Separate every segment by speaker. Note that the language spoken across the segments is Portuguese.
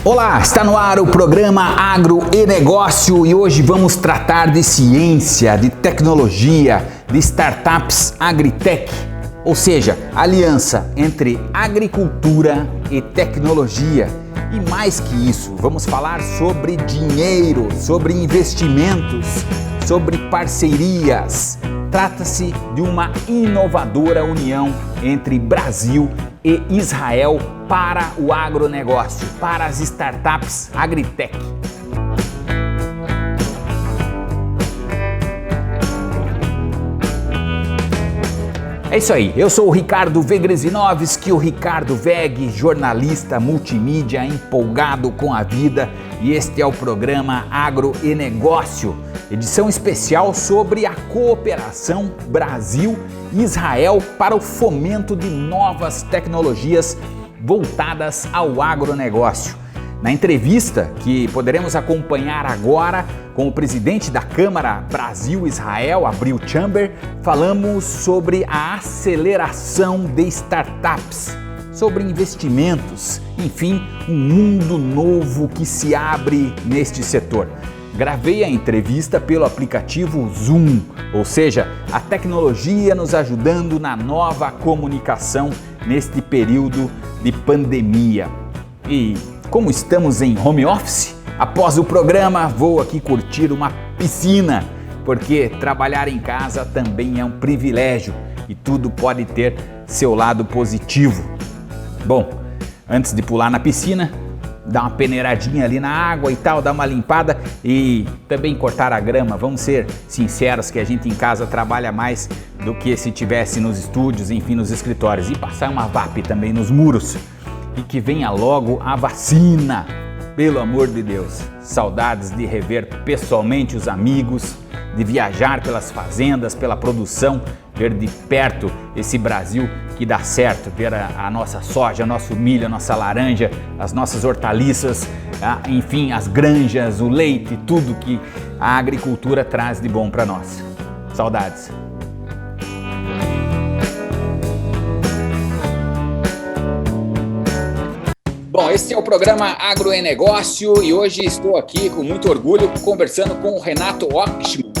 Speaker 1: Olá, está no ar o programa Agro e Negócio e hoje vamos tratar de ciência, de tecnologia, de startups agritech, ou seja, aliança entre agricultura e tecnologia. E mais que isso, vamos falar sobre dinheiro, sobre investimentos, sobre parcerias. Trata-se de uma inovadora união entre Brasil e Israel para o agronegócio, para as startups agritech. É isso aí, eu sou o Ricardo Vegrezinovski, o Ricardo Veg, jornalista multimídia empolgado com a vida, e este é o programa Agro e Negócio, edição especial sobre a cooperação Brasil-Israel para o fomento de novas tecnologias voltadas ao agronegócio. Na entrevista que poderemos acompanhar agora com o presidente da Câmara Brasil-Israel, Abril Chamber, falamos sobre a aceleração de startups, sobre investimentos, enfim, um mundo novo que se abre neste setor. Gravei a entrevista pelo aplicativo Zoom, ou seja, a tecnologia nos ajudando na nova comunicação neste período de pandemia. E como estamos em home office, após o programa vou aqui curtir uma piscina, porque trabalhar em casa também é um privilégio e tudo pode ter seu lado positivo. Bom, antes de pular na piscina, dar uma peneiradinha ali na água e tal, dar uma limpada e também cortar a grama. Vamos ser sinceros que a gente em casa trabalha mais do que se tivesse nos estúdios, enfim, nos escritórios, e passar uma VAP também nos muros. E que venha logo a vacina, pelo amor de Deus. Saudades de rever pessoalmente os amigos, de viajar pelas fazendas, pela produção, ver de perto esse Brasil que dá certo, ver a nossa soja, nosso milho, a nossa laranja, as nossas hortaliças, enfim, as granjas, o leite, tudo que a agricultura traz de bom para nós. Saudades. Bom, esse é o programa Agro e Negócio e hoje estou aqui com muito orgulho conversando com o Renato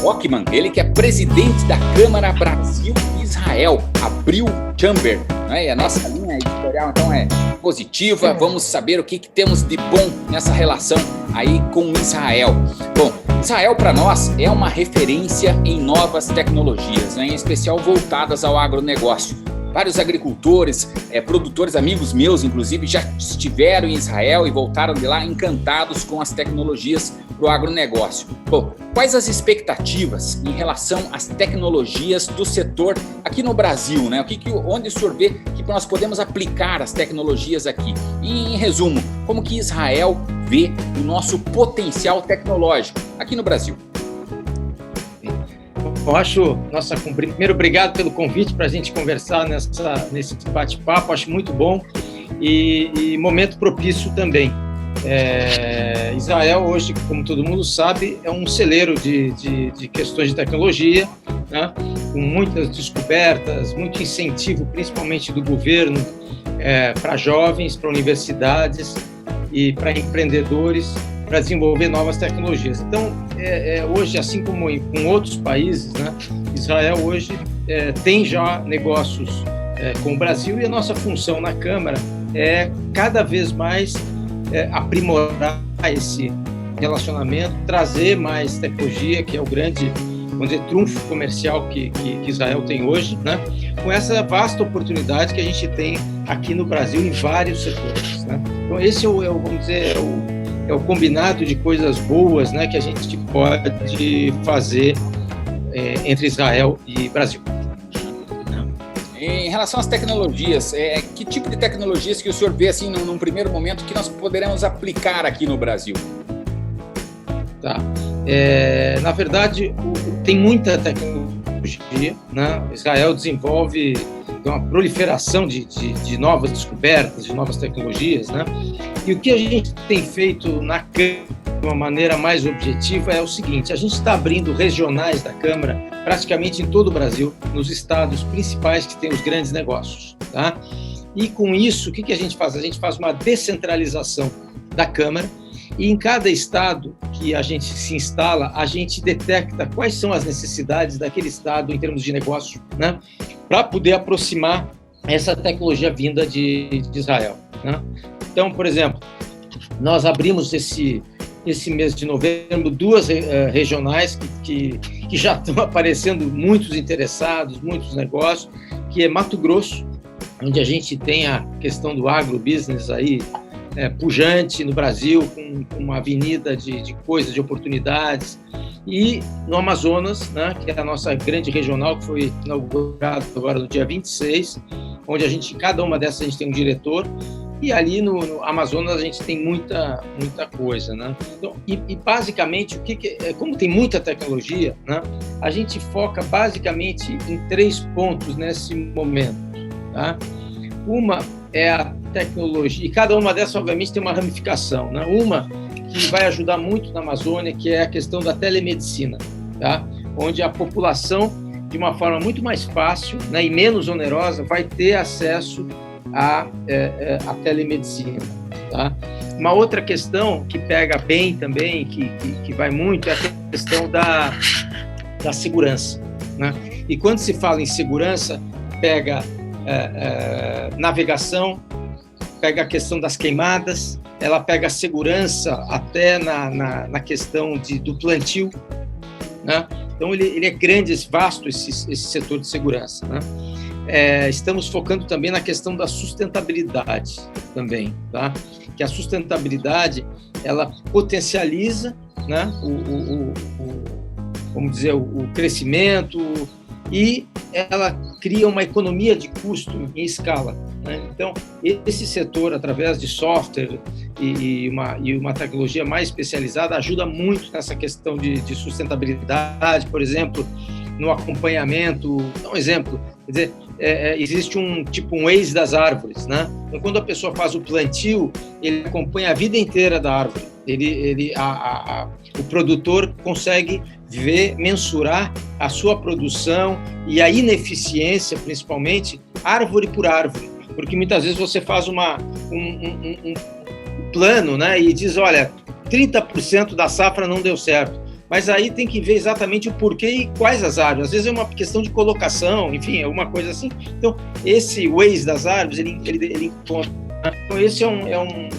Speaker 1: Ockman, ele que é presidente da Câmara Brasil-Israel, Abril Chamber, né? E a nossa linha editorial então é positiva, vamos saber o que temos de bom nessa relação aí com Israel. Bom, Israel para nós é uma referência em novas tecnologias, né? Em especial voltadas ao agronegócio. Vários agricultores, produtores, amigos meus, inclusive, já estiveram em Israel e voltaram de lá encantados com as tecnologias para o agronegócio. Bom, quais as expectativas em relação às tecnologias do setor aqui no Brasil, né? Onde o senhor vê que nós podemos aplicar as tecnologias aqui? E, em resumo, como que Israel vê o nosso potencial tecnológico aqui no Brasil?
Speaker 2: Primeiro, obrigado pelo convite para a gente conversar nesse bate-papo, acho muito bom e momento propício também. Israel hoje, como todo mundo sabe, é um celeiro de questões de tecnologia, né? Com muitas descobertas, muito incentivo, principalmente do governo, para jovens, para universidades e para empreendedores, para desenvolver novas tecnologias. Então, hoje, assim como com outros países, né, Israel hoje tem já negócios com o Brasil, e a nossa função na Câmara é cada vez mais aprimorar esse relacionamento, trazer mais tecnologia, que é o grande, vamos dizer, trunfo comercial que Israel tem hoje, né, com essa vasta oportunidade que a gente tem aqui no Brasil em vários setores, né? Então, esse vamos dizer, é o combinado de coisas boas, né, que a gente pode fazer entre Israel e Brasil.
Speaker 1: Em relação às tecnologias, que tipo de tecnologias que o senhor vê assim, num primeiro momento, que nós poderemos aplicar aqui no Brasil?
Speaker 2: Tá. Na verdade, tem muita tecnologia, né? Israel desenvolve uma proliferação de novas descobertas, de novas tecnologias, né? E o que a gente tem feito na Câmara de uma maneira mais objetiva é o seguinte: a gente está abrindo regionais da Câmara praticamente em todo o Brasil, nos estados principais que têm os grandes negócios, tá? E com isso, o que a gente faz? A gente faz uma descentralização da Câmara, e em cada estado que a gente se instala, a gente detecta quais são as necessidades daquele estado em termos de negócio, né, para poder aproximar essa tecnologia vinda de Israel, né? Então, por exemplo, nós abrimos esse mês de novembro 2 regionais que já estão aparecendo muitos interessados, muitos negócios, que é Mato Grosso, onde a gente tem a questão do agrobusiness aí pujante no Brasil, com uma avenida de coisas, de oportunidades, e no Amazonas, né, que é a nossa grande regional, que foi inaugurada agora no dia 26, onde cada uma dessas a gente tem um diretor, e ali no Amazonas a gente tem muita coisa, né? Então, e basicamente, como tem muita tecnologia, né, a gente foca basicamente em 3 pontos nesse momento, tá? Uma é a tecnologia, e cada uma dessas, obviamente, tem uma ramificação, né? Uma que vai ajudar muito na Amazônia, que é a questão da telemedicina, tá? Onde a população, de uma forma muito mais fácil, né, e menos onerosa, vai ter acesso à telemedicina, tá? Uma outra questão que pega bem também, que vai muito, é a questão da segurança, né? E quando se fala em segurança, pega navegação, pega a questão das queimadas, ela pega a segurança até na questão do plantio, né? Então, ele é grande, vasto esse setor de segurança, né? Estamos focando também na questão da sustentabilidade também, tá? Que a sustentabilidade, ela potencializa, né, vamos dizer, o crescimento, e ela cria uma economia de custo em escala, né? Então, esse setor, através de software e uma tecnologia mais especializada, ajuda muito nessa questão de sustentabilidade, por exemplo, no acompanhamento. Um exemplo, quer dizer, existe um Waze das árvores, né? Então, quando a pessoa faz o plantio, ele acompanha a vida inteira da árvore. O produtor consegue mensurar a sua produção e a ineficiência, principalmente, árvore por árvore, porque muitas vezes você faz um plano, né, e diz, olha, 30% da safra não deu certo, mas aí tem que ver exatamente o porquê e quais as árvores. Às vezes é uma questão de colocação, enfim, é uma coisa assim. Então, esse Waze das árvores, ele encontra. Então, esse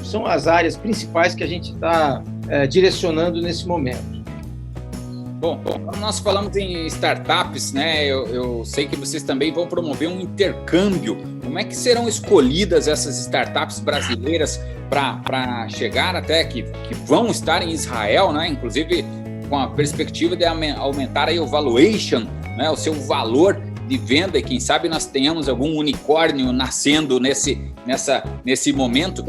Speaker 2: são as áreas principais que a gente está direcionando nesse momento.
Speaker 1: Bom, nós falamos em startups, né? Eu sei que vocês também vão promover um intercâmbio. Como é que serão escolhidas essas startups brasileiras para chegar até que vão estar em Israel, né? Inclusive com a perspectiva de aumentar aí o valuation, né? O seu valor de venda, e quem sabe nós tenhamos algum unicórnio nascendo nesse momento.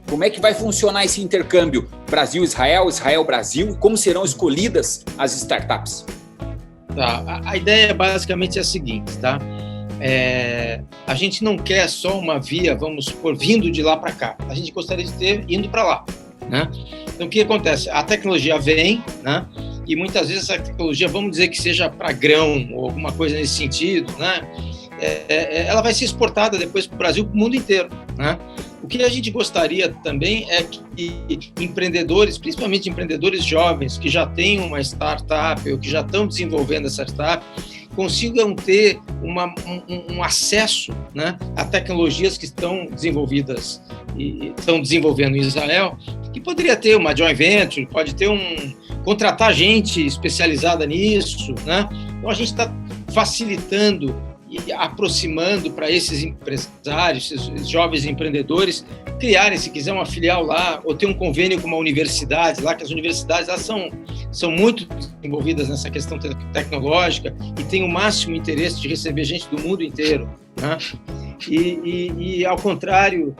Speaker 1: Como é que vai funcionar esse intercâmbio Brasil-Israel, Israel-Brasil, e como serão escolhidas as startups?
Speaker 2: Tá. A ideia basicamente é a seguinte, tá? A gente não quer só uma via, vamos supor, vindo de lá para cá. A gente gostaria de ter indo para lá, né? Então, o que acontece? A tecnologia vem, né? E muitas vezes essa tecnologia, vamos dizer que seja para grão ou alguma coisa nesse sentido, né? Ela vai ser exportada depois para o Brasil, para o mundo inteiro, né? O que a gente gostaria também é que empreendedores, principalmente empreendedores jovens, que já têm uma startup ou que já estão desenvolvendo essa startup, consigam ter um acesso, né, a tecnologias que estão desenvolvidas e estão desenvolvendo em Israel, que poderia ter uma joint venture, pode ter contratar gente especializada nisso, né? Então, a gente está facilitando e aproximando para esses empresários, esses jovens empreendedores, criarem, se quiser, uma filial lá, ou ter um convênio com uma universidade lá, que as universidades lá são muito envolvidas nessa questão tecnológica e têm o máximo interesse de receber gente do mundo inteiro, né? E ao contrário,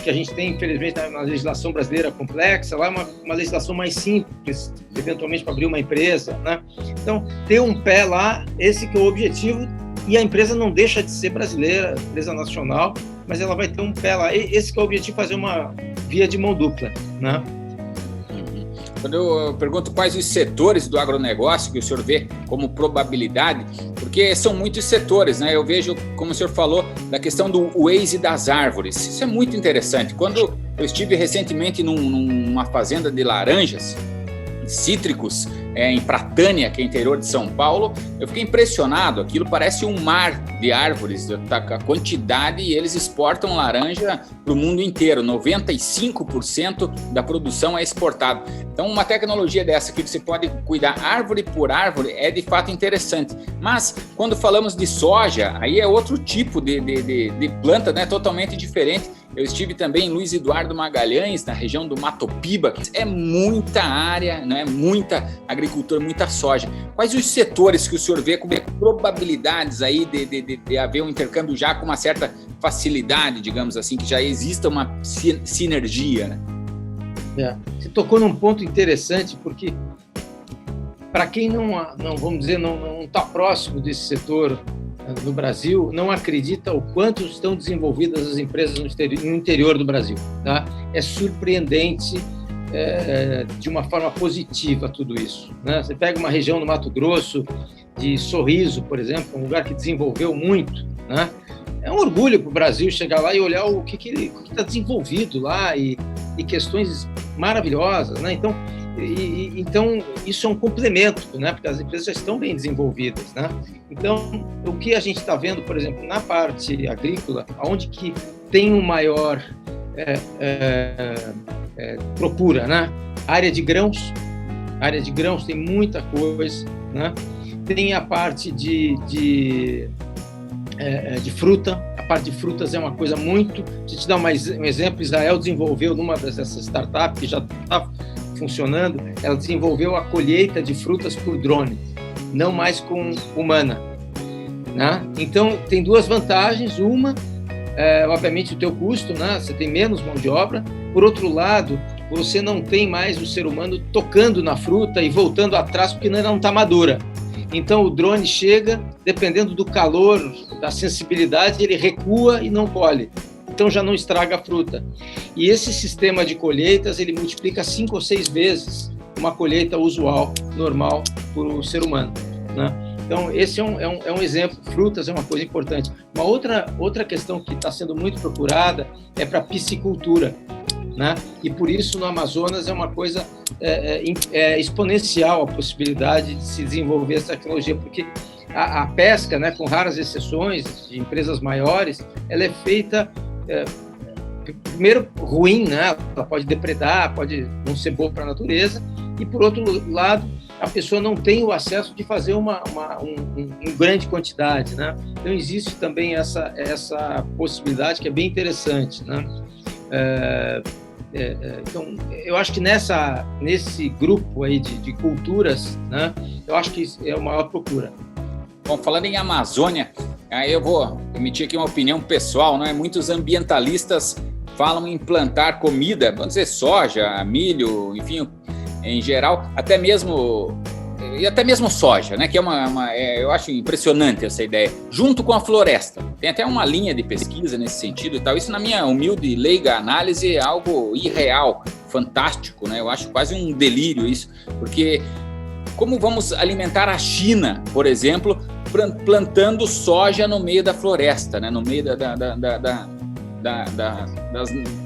Speaker 2: que a gente tem, infelizmente, na legislação brasileira complexa, lá é uma legislação mais simples, eventualmente, para abrir uma empresa, né? Então, ter um pé lá, esse que é o objetivo, e a empresa não deixa de ser brasileira, empresa nacional, mas ela vai ter um pé lá. Esse que é o objetivo, fazer uma via de mão dupla, né?
Speaker 1: Quando eu pergunto quais os setores do agronegócio que o senhor vê como probabilidade, porque são muitos setores, né? Eu vejo, como o senhor falou, da questão do Waze das árvores. Isso é muito interessante. Quando Eu estive recentemente numa fazenda de laranjas, cítricos, em Pratânia, que é interior de São Paulo. Eu fiquei impressionado, aquilo parece um mar de árvores, a quantidade, e eles exportam laranja para o mundo inteiro, 95% da produção é exportada. Então uma tecnologia dessa que você pode cuidar árvore por árvore é de fato interessante, mas quando falamos de soja, aí é outro tipo de planta, né, totalmente diferente. Eu estive também em Luiz Eduardo Magalhães, na região do Mato Piba, que é muita área, né, muita agricultura, muita soja. Quais os setores que o senhor vê como probabilidades aí de haver um intercâmbio já com uma certa facilidade, digamos assim, que já exista uma sinergia, né?
Speaker 2: Você tocou num ponto interessante, porque para quem não vamos dizer, não está próximo desse setor no Brasil, não acredita o quanto estão desenvolvidas as empresas no interior do Brasil. Tá? É surpreendente de uma forma positiva tudo isso. Né? Você pega uma região do Mato Grosso, de Sorriso, por exemplo, um lugar que desenvolveu muito. Né? É um orgulho para o Brasil chegar lá e olhar o que está desenvolvido lá e questões maravilhosas. Né? Então, isso é um complemento, né? Porque as empresas já estão bem desenvolvidas. Né? Então, o que a gente está vendo, por exemplo, na parte agrícola, onde que tem um maior procura, né? Área de grãos tem muita coisa. Né? Tem a parte de fruta. A parte de frutas é uma coisa muito... Deixa eu te dar um exemplo. Israel desenvolveu, numa dessas startups que já está funcionando, ela desenvolveu a colheita de frutas por drone, não mais com humana. Né? Então, tem duas vantagens. Uma, obviamente, o teu custo, né? Você tem menos mão de obra. Por outro lado, você não tem mais o ser humano tocando na fruta e voltando atrás porque ainda não está madura. Então, o drone chega, dependendo do calor, da sensibilidade, ele recua e não colhe. Então, já não estraga a fruta. E esse sistema de colheitas, ele multiplica 5 ou 6 vezes uma colheita usual, normal, para o ser humano. Né? Então, esse é um exemplo. Frutas é uma coisa importante. Uma outra questão que está sendo muito procurada é para piscicultura. Né? E por isso no Amazonas é uma coisa exponencial a possibilidade de se desenvolver essa tecnologia, porque a pesca, né, com raras exceções de empresas maiores, ela é feita primeiro ruim, né? Ela pode depredar, pode não ser boa para a natureza, e por outro lado a pessoa não tem o acesso de fazer uma grande quantidade, né? Então existe também essa possibilidade que é bem interessante, né? Então, eu acho que nesse grupo aí de culturas, né, eu acho que isso é a maior procura.
Speaker 1: Bom, falando em Amazônia, aí eu vou emitir aqui uma opinião pessoal, né? Muitos ambientalistas falam em plantar comida, vamos dizer soja, milho, enfim, em geral, até mesmo soja, né? Que eu acho impressionante essa ideia, junto com a floresta. Tem até uma linha de pesquisa nesse sentido e tal. Isso, na minha humilde e leiga análise, é algo irreal, fantástico, né? Eu acho quase um delírio isso, porque como vamos alimentar a China, por exemplo, plantando soja no meio da floresta, né? No meio das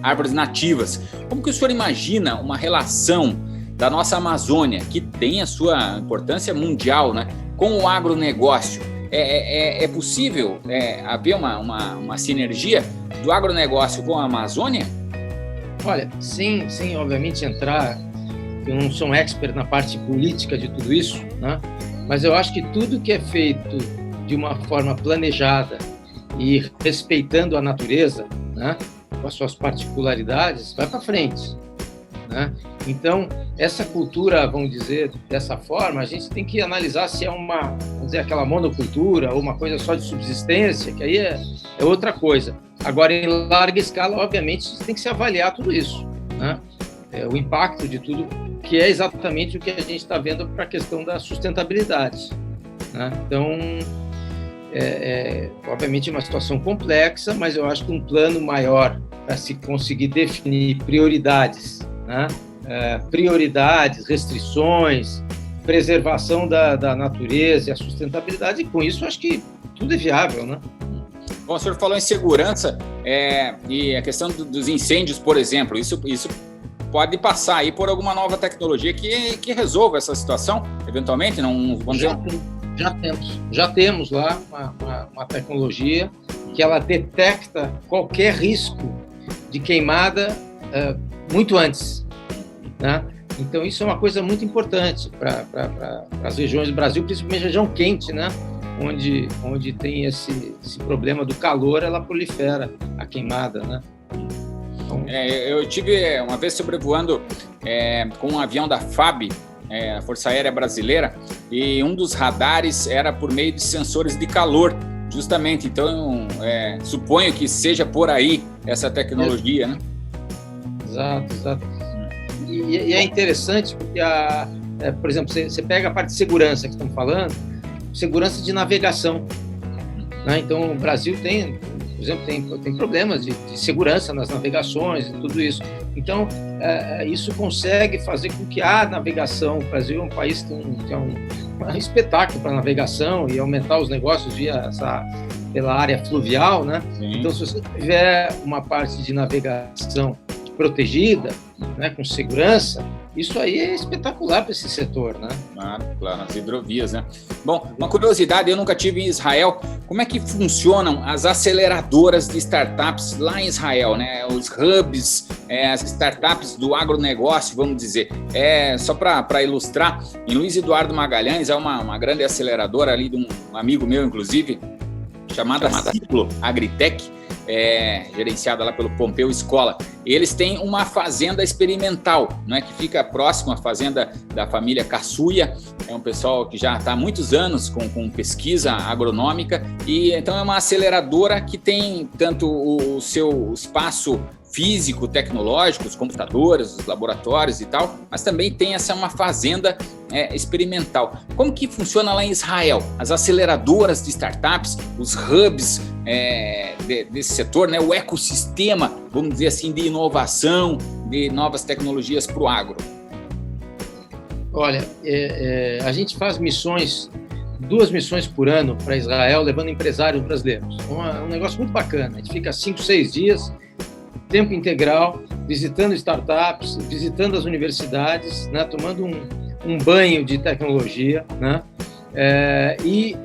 Speaker 1: árvores nativas? Como que o senhor imagina uma relação da nossa Amazônia, que tem a sua importância mundial, né, com o agronegócio? É possível haver uma sinergia do agronegócio com a Amazônia?
Speaker 2: Olha, sem obviamente entrar, eu não sou um expert na parte política de tudo isso, né? Mas eu acho que tudo que é feito de uma forma planejada e respeitando a natureza, né, com as suas particularidades, vai para frente. Né? Então, essa cultura, vamos dizer, dessa forma, a gente tem que analisar se é vamos dizer, aquela monocultura ou uma coisa só de subsistência, que aí é outra coisa. Agora, em larga escala, obviamente, tem que se avaliar tudo isso, né? O impacto de tudo, que é exatamente o que a gente está vendo para a questão da sustentabilidade. Né? Então, obviamente, é uma situação complexa, mas eu acho que um plano maior para se conseguir definir prioridades, né? Prioridades, restrições, preservação da natureza e a sustentabilidade, e com isso acho que tudo é viável, né?
Speaker 1: Bom, o senhor falou em segurança, E a questão dos incêndios, por exemplo, isso pode passar aí por alguma nova tecnologia que resolva essa situação, eventualmente? Não, vamos dizer...
Speaker 2: Já temos lá uma tecnologia que ela detecta qualquer risco de queimada muito antes, né? Então, isso é uma coisa muito importante para as regiões do Brasil, principalmente a região quente, né? Onde tem esse problema do calor, ela prolifera a queimada, né? Então...
Speaker 1: eu tive uma vez sobrevoando com um avião da FAB, a Força Aérea Brasileira, e um dos radares era por meio de sensores de calor, justamente. Então, suponho que seja por aí essa tecnologia, né?
Speaker 2: Exato. E é interessante porque, por exemplo, você pega a parte de segurança que estamos falando, segurança de navegação, né? Então, o Brasil tem, por exemplo, tem problemas de segurança nas navegações e tudo isso. Então, isso consegue fazer com que a navegação, o Brasil é um país que tem um espetáculo para navegação e aumentar os negócios pela área fluvial, né? Sim. Então, se você tiver uma parte de navegação protegida, né, com segurança, isso aí é espetacular para esse setor, né?
Speaker 1: Claro, as hidrovias, né? Bom, uma curiosidade, eu nunca tive em Israel, como é que funcionam as aceleradoras de startups lá em Israel, né? Os hubs, as startups do agronegócio, vamos dizer. Só para ilustrar, em Luiz Eduardo Magalhães, é uma grande aceleradora ali de um amigo meu, inclusive, chamada Ciclo Agritech, gerenciada lá pelo Pompeu Escola. Eles têm uma fazenda experimental, né, que fica próximo à fazenda da família Caçuia. É um pessoal que já está há muitos anos com pesquisa agronômica, e então é uma aceleradora que tem tanto o seu espaço físico, tecnológico, os computadores, os laboratórios e tal, mas também tem uma fazenda experimental. Como que funciona lá em Israel? As aceleradoras de startups, os hubs desse setor, né? O ecossistema, vamos dizer assim, de inovação, de novas tecnologias para o agro.
Speaker 2: Olha, a gente faz 2 missões por ano para Israel, levando empresários brasileiros. Um negócio muito bacana. A gente fica 5, 6 dias, tempo integral, visitando startups, visitando as universidades, né, tomando um banho de tecnologia, né, e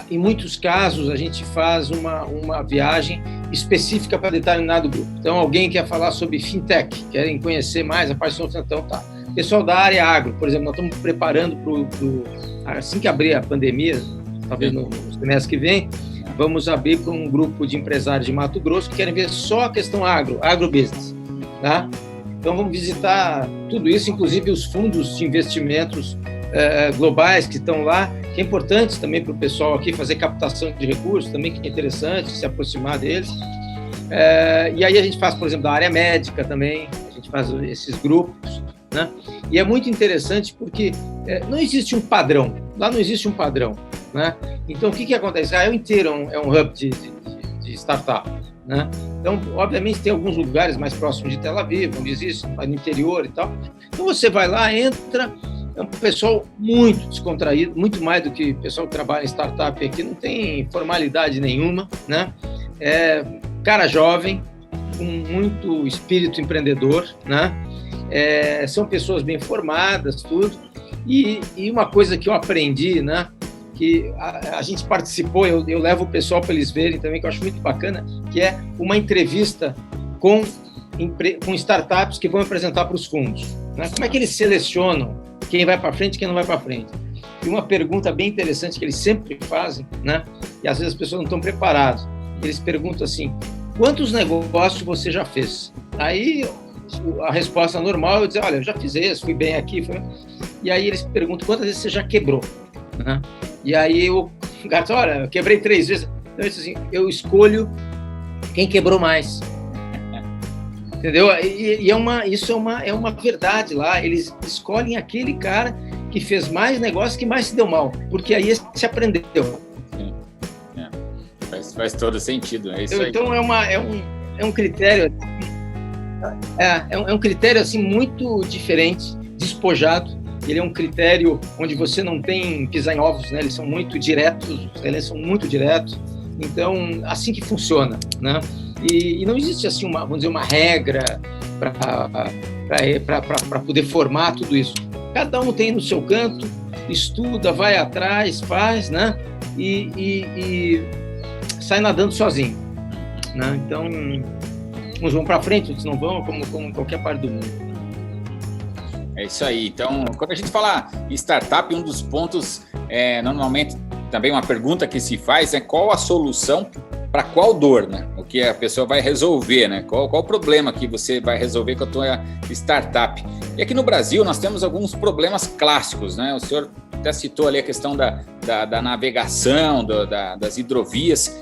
Speaker 2: em muitos casos a gente faz uma viagem específica para determinado grupo. Então, alguém quer falar sobre fintech, querem conhecer mais a parte de sustentação, tá. Pessoal da área agro, por exemplo, nós estamos preparando assim que abrir a pandemia, talvez no semestre que vem, vamos abrir para um grupo de empresários de Mato Grosso que querem ver só a questão agrobusiness, tá? Então, vamos visitar tudo isso, inclusive os fundos de investimentos globais que estão lá, que é importante também para o pessoal aqui fazer captação de recursos, também que é interessante se aproximar deles. E aí a gente faz, por exemplo, da área médica também, a gente faz esses grupos, né? E é muito interessante porque não existe um padrão, lá não existe um padrão, né? Então, o que acontece? Israel inteiro é um hub de startup, né? Então, obviamente, tem alguns lugares mais próximos de Tel Aviv, onde existe, no interior e tal. Então, você vai lá, entra, é um pessoal muito descontraído, muito mais do que o pessoal que trabalha em startup aqui, não tem formalidade nenhuma, né? Cara jovem, com muito espírito empreendedor, né? São pessoas bem formadas, tudo. E uma coisa que eu aprendi, né? Que a gente participou, eu levo o pessoal para eles verem também, que eu acho muito bacana, que é uma entrevista com startups que vão apresentar para os fundos, né? Como é que eles selecionam quem vai para frente e quem não vai para frente? E uma pergunta bem interessante que eles sempre fazem, né? E às vezes as pessoas não estão preparadas. Eles perguntam assim: quantos negócios você já fez? Aí a resposta normal é dizer: olha, eu já fiz esse, fui bem aqui. E aí eles perguntam: quantas vezes você já quebrou? Né? E aí o gato: olha, eu quebrei 3 vezes. Então, assim, eu escolho quem quebrou mais. Entendeu? Isso é uma verdade lá. Eles escolhem aquele cara que fez mais negócio, que mais se deu mal, porque aí se aprendeu.
Speaker 1: Faz todo sentido. É isso aí.
Speaker 2: Então é um critério. É um critério assim muito diferente, despojado. Ele é um critério onde você não tem pisar em ovos, né? Eles são muito diretos, Então, assim que funciona, né? E não existe assim vamos dizer, uma regra para poder formar tudo isso. Cada um tem no seu canto, estuda, vai atrás, faz, né? E sai nadando sozinho, né? Então, uns vão para frente, outros não vão, como em qualquer parte do mundo.
Speaker 1: É isso aí. Então, quando a gente fala em startup, um dos pontos, normalmente, também uma pergunta que se faz é qual a solução para qual dor, né? O que a pessoa vai resolver, né? Qual o problema que você vai resolver com a tua startup? E aqui no Brasil nós temos alguns problemas clássicos, né? O senhor até citou ali a questão da navegação, das hidrovias,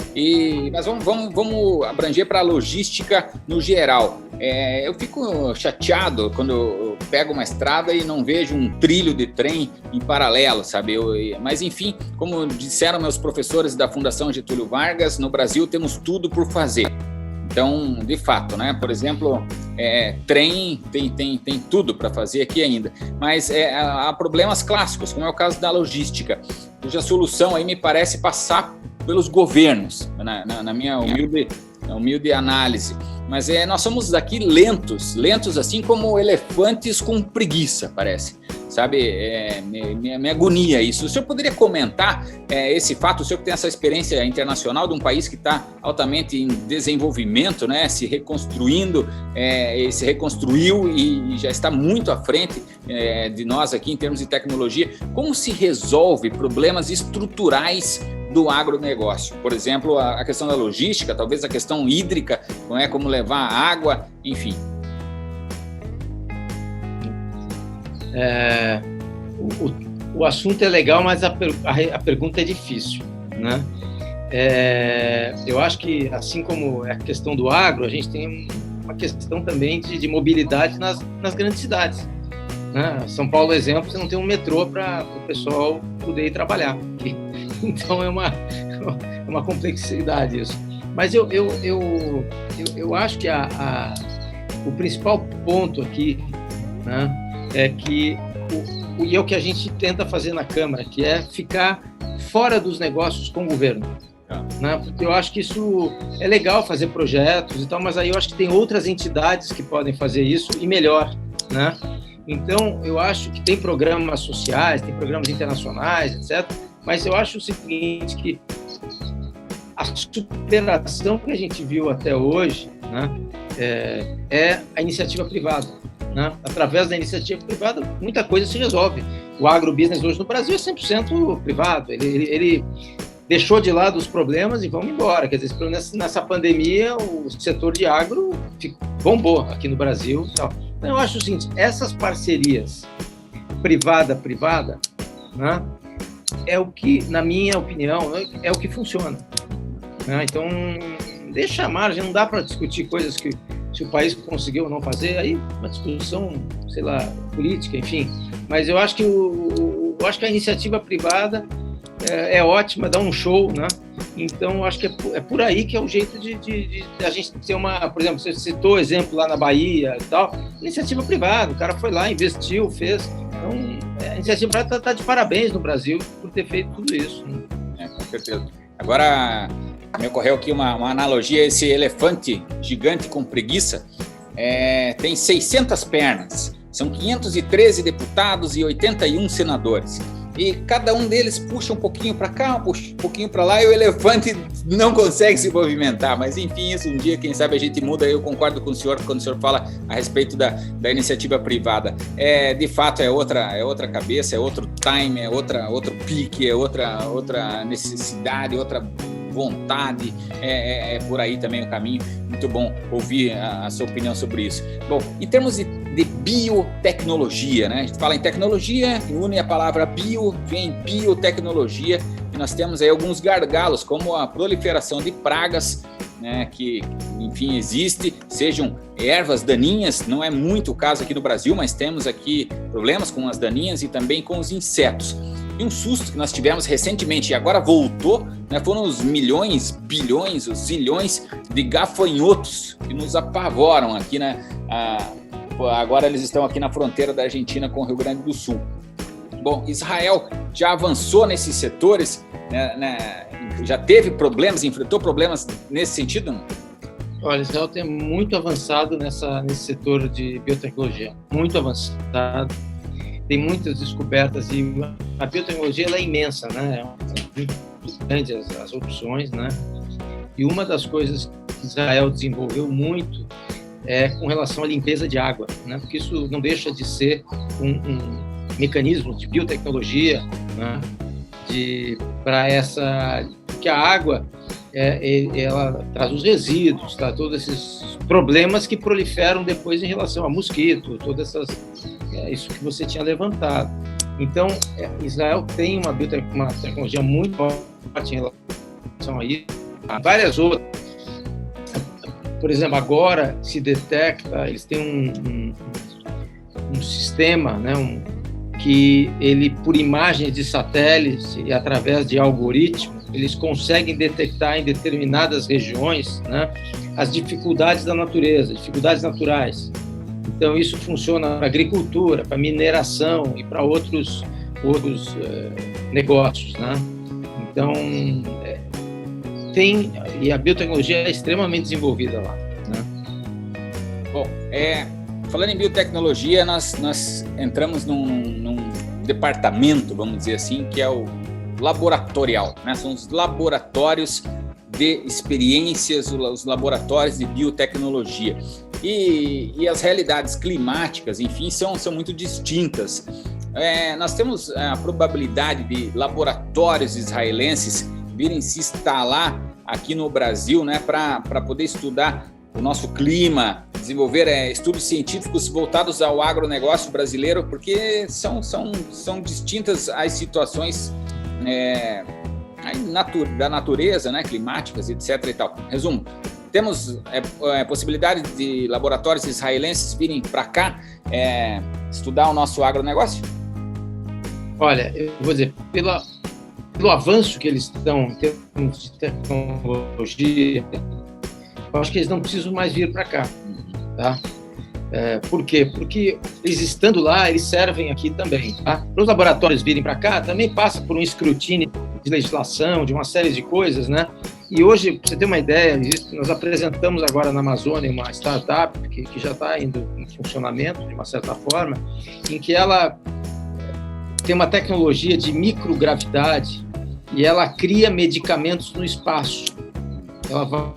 Speaker 1: mas vamos abranger para a logística no geral. Eu fico chateado quando eu pego uma estrada e não vejo um trilho de trem em paralelo, sabe? Mas enfim, como disseram meus professores da Fundação Getúlio Vargas, no Brasil temos tudo por fazer. Então, de fato, né? Por exemplo, trem tem tudo para fazer aqui ainda, mas há problemas clássicos, como é o caso da logística, cuja solução aí me parece passar pelos governos, na minha humilde análise. Mas nós somos aqui lentos assim como elefantes com preguiça, parece. Sabe, me agonia isso. O senhor poderia comentar esse fato? O senhor que tem essa experiência internacional de um país que está altamente em desenvolvimento, né, se reconstruindo, se reconstruiu e já está muito à frente de nós aqui em termos de tecnologia. Como se resolve problemas estruturais do agronegócio? Por exemplo, a questão da logística, talvez a questão hídrica, não é, como levar água, enfim.
Speaker 2: O assunto é legal, mas a pergunta é difícil, né? Eu acho que, assim como é a questão do agro, a gente tem uma questão também de mobilidade nas grandes cidades, né? São Paulo, exemplo, você não tem um metrô para o pessoal poder ir trabalhar. Então é uma complexidade isso. Mas eu acho que o principal ponto aqui, né, é que e é o que a gente tenta fazer na Câmara, que é ficar fora dos negócios com o governo, né? Porque eu acho que isso é legal, fazer projetos e tal, mas aí eu acho que tem outras entidades que podem fazer isso e melhor, né? Então eu acho que tem programas sociais, tem programas internacionais, etc. Mas eu acho o seguinte, que a superação que a gente viu até hoje, né, é a iniciativa privada, né? Através da iniciativa privada, muita coisa se resolve. O agrobusiness hoje no Brasil é 100% privado. Ele deixou de lado os problemas e vamos embora. Quer dizer, nessa pandemia, o setor de agro bombou aqui no Brasil. Então, eu acho o seguinte, essas parcerias privada-privada, né, é o que, na minha opinião, é o que funciona, né? Então, deixa a margem, não dá para discutir coisas que se o país conseguiu ou não fazer, aí uma discussão, sei lá, política, enfim. Mas eu acho que a iniciativa privada é ótima, dá um show, né? Então, eu acho que é por aí que é o jeito de a gente ter por exemplo, você citou o exemplo lá na Bahia e tal, iniciativa privada, o cara foi lá, investiu, fez. Então, a iniciativa privada está de parabéns no Brasil por ter feito tudo isso, né?
Speaker 1: Com certeza. Agora, me ocorreu aqui uma analogia, esse elefante gigante com preguiça tem 600 pernas, são 513 deputados e 81 senadores. E cada um deles puxa um pouquinho para cá, puxa um pouquinho para lá, e o elefante não consegue se movimentar. Mas enfim, isso um dia, quem sabe, a gente muda. Eu concordo com o senhor quando o senhor fala a respeito da iniciativa privada. De fato, é outra cabeça, é outro time, é outro pique, é outra necessidade, outra vontade, por aí também o caminho. Muito bom ouvir a sua opinião sobre isso. Bom, em termos de biotecnologia, né? A gente fala em tecnologia, une a palavra bio, vem biotecnologia, e nós temos aí alguns gargalos, como a proliferação de pragas, né, que, enfim, existe, sejam ervas daninhas, não é muito o caso aqui no Brasil, mas temos aqui problemas com as daninhas e também com os insetos. E um susto que nós tivemos recentemente, e agora voltou, né, foram os milhões, bilhões, os zilhões de gafanhotos que nos apavoram aqui, né? Agora eles estão aqui na fronteira da Argentina com o Rio Grande do Sul. Bom, Israel já avançou nesses setores, né, já teve problemas, enfrentou problemas nesse sentido?
Speaker 2: Olha, Israel tem muito avançado nesse setor de biotecnologia, muito avançado. Tem muitas descobertas e a biotecnologia ela é imensa, né? É muito grande as opções, né? E uma das coisas que Israel desenvolveu muito é com relação à limpeza de água, né? Porque isso não deixa de ser um mecanismo de biotecnologia, né? Que a água ela traz os resíduos, tá? Todos esses problemas que proliferam depois em relação a mosquito, todas isso que você tinha levantado. Então, Israel tem uma tecnologia muito forte em relação a isso. Há várias outras. Por exemplo, agora se detecta, eles têm um sistema, né, que ele, por imagens de satélite e através de algoritmos, eles conseguem detectar em determinadas regiões, né, as dificuldades da natureza, dificuldades naturais. Então, isso funciona para agricultura, para mineração e para outros negócios, né? Então, e a biotecnologia é extremamente desenvolvida lá, né?
Speaker 1: Bom, falando em biotecnologia, nós entramos num departamento, vamos dizer assim, que é o laboratorial, né? São os laboratórios de experiências, os laboratórios de biotecnologia. E as realidades climáticas, enfim, são muito distintas. Nós temos a probabilidade de laboratórios israelenses virem se instalar aqui no Brasil, né, para poder estudar o nosso clima, desenvolver estudos científicos voltados ao agronegócio brasileiro, porque são distintas as situações da natureza, né, climáticas, etc. e tal. Resumo, temos possibilidade de laboratórios israelenses virem para cá estudar o nosso agronegócio?
Speaker 2: Olha, eu vou dizer, pelo avanço que eles estão em termos de tecnologia, eu acho que eles não precisam mais vir para cá, tá? Por quê? Porque eles estando lá, eles servem aqui também, tá? Para os laboratórios virem para cá, também passa por um escrutínio de legislação, de uma série de coisas, né? E hoje, para você ter uma ideia, nós apresentamos agora na Amazônia uma startup que já está indo em funcionamento, de uma certa forma, em que ela tem uma tecnologia de microgravidade e ela cria medicamentos no espaço. Ela vai,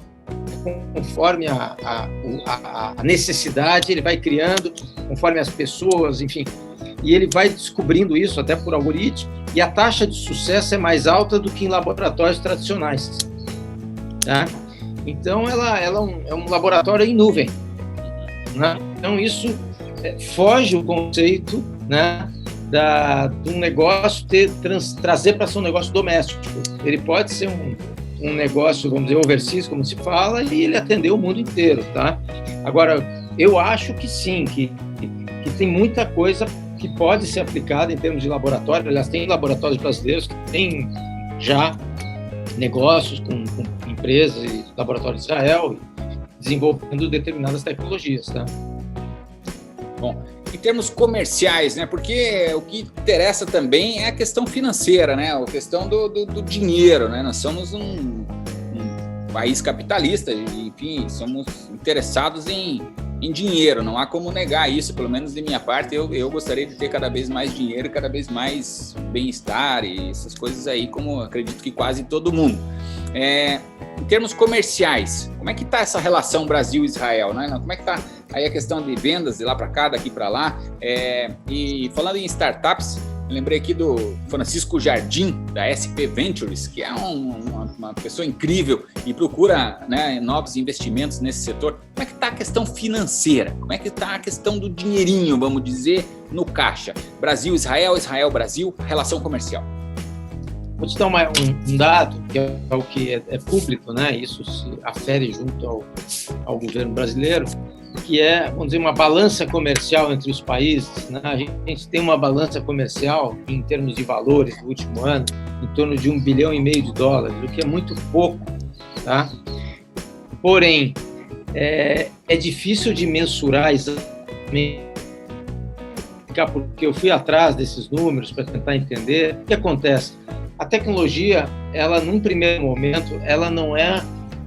Speaker 2: conforme a necessidade, ele vai criando, conforme as pessoas, enfim, e ele vai descobrindo isso até por algoritmo, e a taxa de sucesso é mais alta do que em laboratórios tradicionais. Tá? Então, ela é um laboratório em nuvem, né? Então, isso foge o conceito, né, de um negócio trazer para ser um negócio doméstico. Ele pode ser um negócio, vamos dizer, overseas, como se fala, e ele atender o mundo inteiro. Tá? Agora, eu acho que sim, que tem muita coisa que pode ser aplicada em termos de laboratório. Aliás, tem laboratórios brasileiros que têm já negócios com empresas e laboratórios de Israel desenvolvendo determinadas tecnologias, tá?
Speaker 1: Bom, em termos comerciais, né? Porque o que interessa também é a questão financeira, né? A questão do dinheiro, né? Nós somos um país capitalista, e, enfim, somos interessados em dinheiro, não há como negar isso, pelo menos de minha parte, eu gostaria de ter cada vez mais dinheiro, cada vez mais bem-estar e essas coisas aí, como acredito que quase todo mundo. Em termos comerciais, como é que está essa relação Brasil-Israel, né? Como é que está aí a questão de vendas de lá para cá, daqui para lá? E falando em startups, eu lembrei aqui do Francisco Jardim, da SP Ventures, que é uma pessoa incrível e procura, né, novos investimentos nesse setor. Como é que está a questão financeira? Como é que está a questão do dinheirinho, vamos dizer, no caixa? Brasil-Israel, Israel-Brasil, relação comercial.
Speaker 2: Vou te dar um dado, que é o que é público, né? Isso se afere junto ao governo brasileiro, que é, vamos dizer, uma balança comercial entre os países, né? A gente tem uma balança comercial, em termos de valores, no último ano, em torno de $1,5 bilhão de dólares, o que é muito pouco, tá? Porém, é difícil de mensurar exatamente, porque eu fui atrás desses números para tentar entender o que acontece. A tecnologia, ela, num primeiro momento, ela não é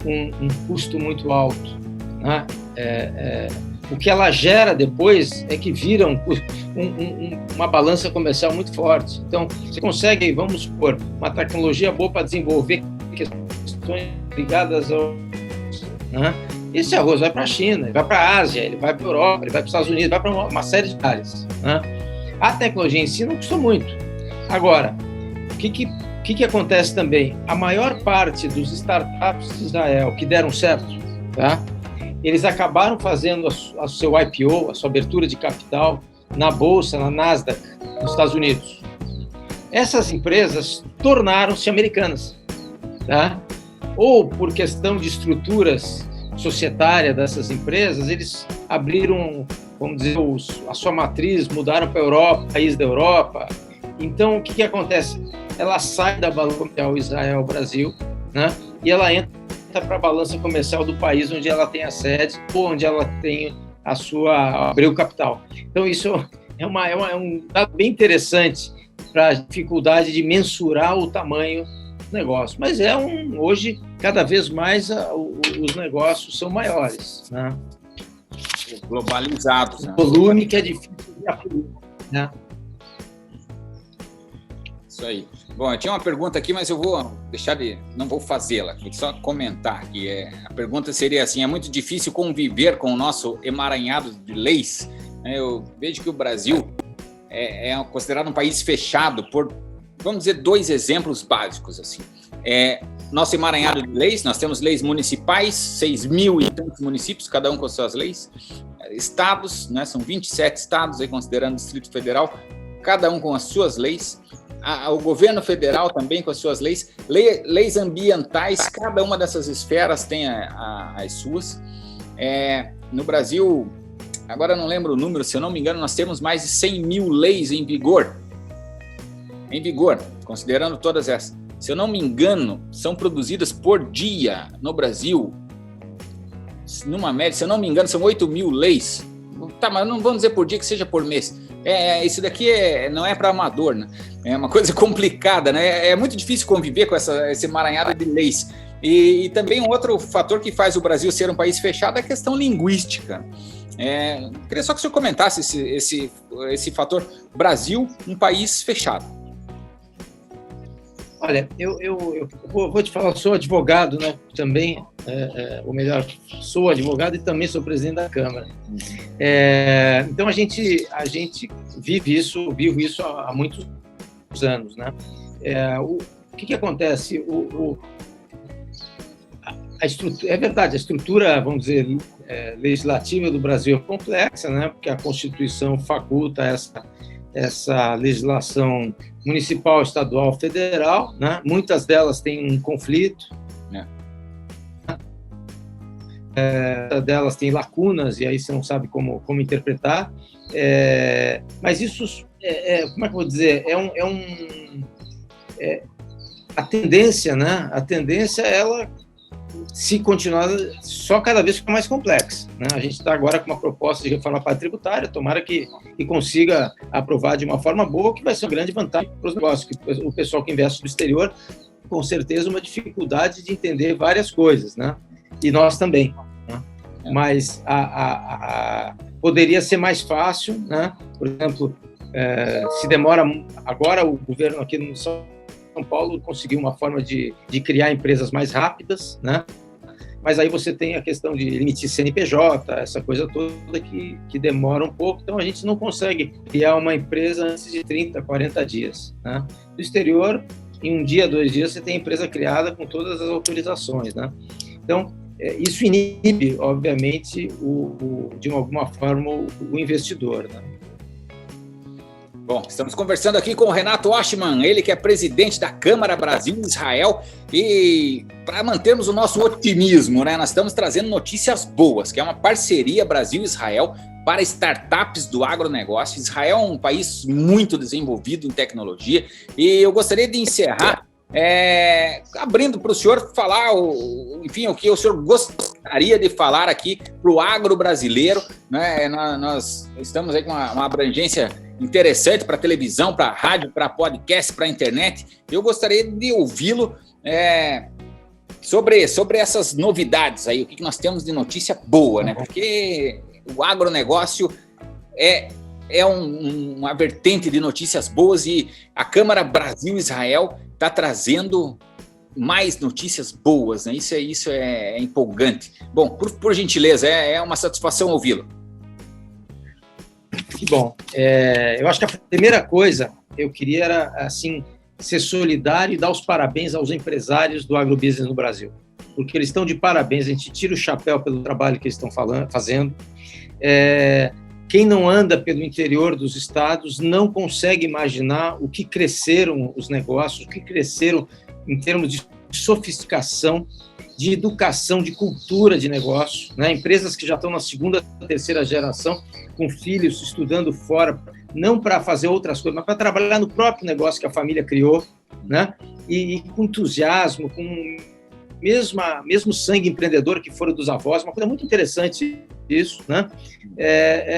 Speaker 2: um custo muito alto, né? O que ela gera depois é que vira uma balança comercial muito forte. Então, você consegue, vamos supor, uma tecnologia boa para desenvolver questões ligadas ao... Né? Esse arroz vai para a China, ele vai para a Ásia, ele vai para a Europa, ele vai para os Estados Unidos, vai para uma série de áreas. Né? A tecnologia em si não custou muito. Agora, o que acontece também? A maior parte dos startups de Israel que deram certo, tá? Eles acabaram fazendo a seu IPO, a sua abertura de capital, na Bolsa, na Nasdaq, nos Estados Unidos. Essas empresas tornaram-se americanas, tá? Ou por questão de estruturas societárias dessas empresas, eles abriram, vamos dizer, a sua matriz, mudaram para a Europa, país da Europa. Então, o que acontece? Ela sai da balança comercial Israel-Brasil, né? E ela entra para a balança comercial do país onde ela tem a sede ou onde ela tem abriu capital. Então, isso é um dado bem interessante para a dificuldade de mensurar o tamanho do negócio. Mas hoje, cada vez mais, os negócios são maiores, né?
Speaker 1: Globalizados. Né?
Speaker 2: O volume que é difícil de apurar, né?
Speaker 1: Isso aí. Bom, eu tinha uma pergunta aqui, mas eu vou não vou fazê-la, vou só comentar aqui. A pergunta seria assim: é muito difícil conviver com o nosso emaranhado de leis? Eu vejo que o Brasil é considerado um país fechado por, vamos dizer, 2 exemplos básicos. Assim. Nosso emaranhado de leis, nós temos leis municipais, 6.000 e tantos municípios, cada um com suas leis. Estados, né, são 27 estados, aí, considerando o Distrito Federal, cada um com as suas leis. O governo federal também com as suas leis, leis ambientais, cada uma dessas esferas tem as suas. No Brasil, agora não lembro o número, se eu não me engano, nós temos mais de 100.000 leis em vigor, considerando todas essas. Se eu não me engano, são produzidas por dia no Brasil, numa média, se eu não me engano, são 8.000 leis. Tá, mas não vamos dizer por dia, que seja por mês. Isso daqui não é para amador, né? É uma coisa complicada, né? É muito difícil conviver com esse emaranhado de leis. E também um outro fator que faz o Brasil ser um país fechado é a questão linguística. Queria só que o senhor comentasse esse fator Brasil, um país fechado.
Speaker 2: Olha, eu vou te falar, sou advogado, né? Também, ou melhor, sou advogado e também sou presidente da Câmara. Então a gente vive isso há muitos anos, né? O que acontece? A estrutura, é verdade, a estrutura, vamos dizer, legislativa do Brasil é complexa, né? Porque a Constituição faculta essa legislação municipal, estadual, federal, né? Muitas delas têm um conflito, muitas delas têm lacunas e aí você não sabe como interpretar, mas isso, como é que eu vou dizer, a tendência, né? A tendência, ela, se continuar, só cada vez fica mais complexa, né? A gente está agora com uma proposta de reforma tributária, tomara que consiga aprovar de uma forma boa, que vai ser uma grande vantagem para os negócios, que o pessoal que investe no exterior, com certeza, uma dificuldade de entender várias coisas, né? E nós também, né? Mas poderia ser mais fácil, né? Por exemplo, se demora, agora o governo aqui no São Paulo conseguiu uma forma de criar empresas mais rápidas, né? Mas aí você tem a questão de limites CNPJ, essa coisa toda que demora um pouco, então a gente não consegue criar uma empresa antes de 30, 40 dias, né? No exterior, em 1 dia, 2 dias, você tem a empresa criada com todas as autorizações, né? Então, isso inibe, obviamente, de alguma forma, o investidor, né?
Speaker 1: Bom, estamos conversando aqui com o Renato Oschmann, ele que é presidente da Câmara Brasil-Israel, e para mantermos o nosso otimismo, né, nós estamos trazendo notícias boas, que é uma parceria Brasil-Israel para startups do agronegócio. Israel é um país muito desenvolvido em tecnologia e eu gostaria de encerrar abrindo para o senhor falar, enfim, o que o senhor gostaria de falar aqui para o agro brasileiro, né? Nós estamos aí com uma abrangência interessante para televisão, para rádio, para podcast, para internet. Eu gostaria de ouvi-lo Sobre essas novidades aí, o que nós temos de notícia boa, né? Porque o agronegócio é uma vertente de notícias boas e a Câmara Brasil-Israel está trazendo mais notícias boas, né? Isso é empolgante. Bom, por gentileza, é uma satisfação ouvi-lo.
Speaker 2: Que bom. Eu acho que a primeira coisa eu queria era, assim, ser solidário e dar os parabéns aos empresários do agrobusiness no Brasil, porque eles estão de parabéns, a gente tira o chapéu pelo trabalho que eles estão fazendo. Quem não anda pelo interior dos estados não consegue imaginar o que cresceram os negócios, o que cresceram em termos de sofisticação, de educação, de cultura de negócio, né? Empresas que já estão na segunda, terceira geração, com filhos estudando fora, não para fazer outras coisas, mas para trabalhar no próprio negócio que a família criou, né? E com entusiasmo, com mesmo sangue empreendedor que foram dos avós, uma coisa muito interessante isso, né?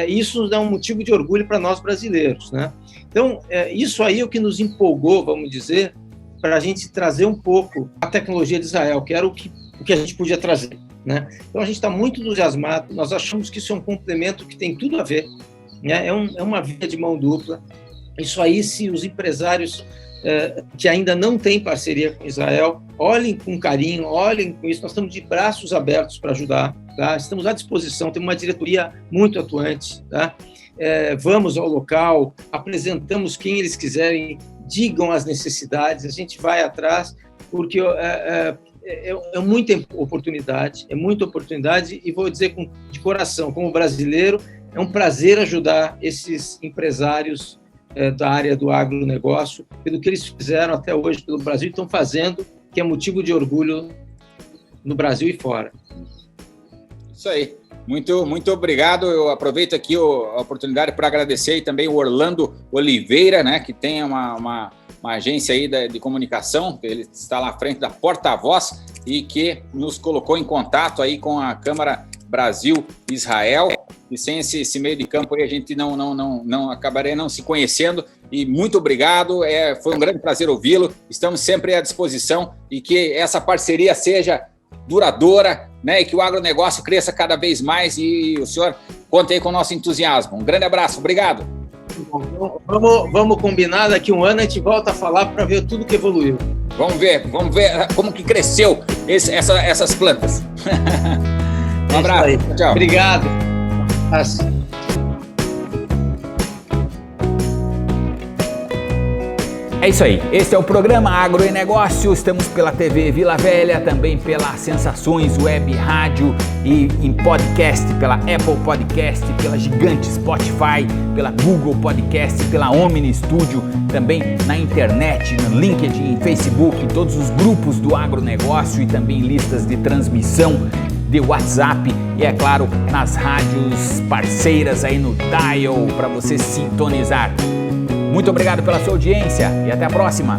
Speaker 2: Isso nos dá um motivo de orgulho para nós brasileiros, né? Então, isso aí é o que nos empolgou, vamos dizer, para a gente trazer um pouco a tecnologia de Israel, que era o que a gente podia trazer, né? Então, a gente está muito entusiasmado, nós achamos que isso é um complemento que tem tudo a ver, né? É uma via de mão dupla. Isso aí, se os empresários que ainda não têm parceria com Israel, olhem com carinho, olhem com isso, nós estamos de braços abertos para ajudar, tá? Estamos à disposição, temos uma diretoria muito atuante, tá? Vamos ao local, apresentamos quem eles quiserem, digam as necessidades, a gente vai atrás, porque é muita oportunidade, e vou dizer de coração, como brasileiro, é um prazer ajudar esses empresários da área do agronegócio, pelo que eles fizeram até hoje pelo Brasil e estão fazendo, que é motivo de orgulho no Brasil e fora.
Speaker 1: Isso aí. Muito, muito obrigado. Eu aproveito aqui a oportunidade para agradecer também o Orlando Oliveira, né, que tem uma agência aí de comunicação, ele está lá à frente da Porta-Voz e que nos colocou em contato aí com a Câmara Brasil-Israel. E sem esse meio de campo aí a gente não acabaria não se conhecendo. E muito obrigado, foi um grande prazer ouvi-lo. Estamos sempre à disposição e que essa parceria seja duradoura, né, e que o agronegócio cresça cada vez mais e o senhor conte aí com o nosso entusiasmo. Um grande abraço, obrigado.
Speaker 2: Vamos combinar, daqui um ano a gente volta a falar para ver tudo que evoluiu.
Speaker 1: Vamos ver como que cresceu essas plantas. Um abraço, tchau.
Speaker 2: Obrigado.
Speaker 1: É isso aí, este é o programa Agro e Negócio, estamos pela TV Vila Velha, também pela Sensações Web Rádio e em podcast, pela Apple Podcast, pela Gigante Spotify, pela Google Podcast, pela Omni Studio, também na internet, no LinkedIn, Facebook, em todos os grupos do agronegócio e também listas de transmissão de WhatsApp e, é claro, nas rádios parceiras aí no Dial para você sintonizar. Muito obrigado pela sua audiência e até a próxima!